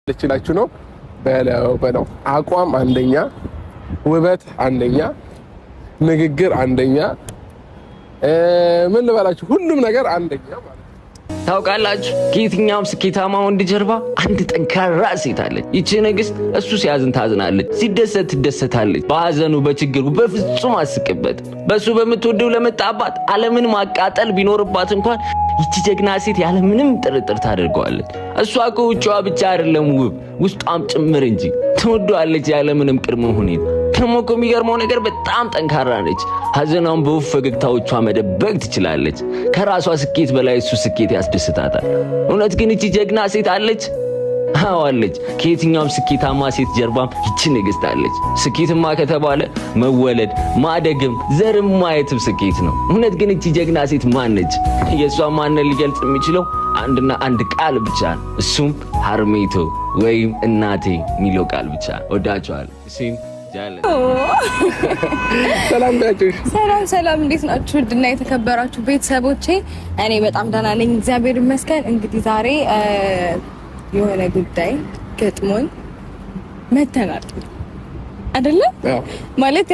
ልችላችሁ ነው በለው አቋም አንደኛ፣ ውበት አንደኛ፣ ንግግር አንደኛ፣ ምን ልበላችሁ ሁሉም ነገር አንደኛ ማለት ነው። ታውቃላችሁ ከየትኛውም ስኬታማ ወንድ ጀርባ አንድ ጠንካራ ሴት አለች። ይቺ ንግስት እሱ ሲያዝን ታዝናለች፣ ሲደሰት ትደሰታለች። በሐዘኑ በችግሩ በፍጹም አስቅበት። በሱ በምትወደው ለመጣባት ዓለምን ማቃጠል ቢኖርባት እንኳን ይቺ ጀግና ሴት ያለምንም ጥርጥር ታደርገዋለች። እሷ ከውጭዋ ብቻ አይደለም ውብ ውስጧም ጭምር እንጂ ትወደዋለች ያለምንም ቅድመ ሁኔታ። ደግሞ እኮ የሚገርመው ነገር በጣም ጠንካራ ነች። ሐዘኗን በውብ ፈገግታዎቿ መደበቅ ትችላለች። ከራሷ ስኬት በላይ እሱ ስኬት ያስደስታታል። እውነት ግን እቺ ጀግና ሴት አለች? አዎ አለች። ከየትኛውም ስኬታማ ሴት ጀርባም ይቺ ንግስት አለች። ስኬትማ ከተባለ መወለድ ማደግም ዘርም ማየትም ስኬት ነው። እውነት ግን እቺ ጀግና ሴት ማን ነች? የእሷን ማንነት ሊገልጽ የሚችለው አንድና አንድ ቃል ብቻ ነው። እሱም ሀርሜቶ ወይም እናቴ የሚለው ቃል ብቻ። ወዳቸዋል እሺም ሰላም እንዴት ናችሁ? ውድና የተከበራችሁ ቤተሰቦቼ እኔ በጣም ደህና ነኝ፣ እግዚአብሔር ይመስገን። እንግዲህ ዛሬ የሆነ ጉዳይ ገጥሞኝ መተናል አይደለ? ማለት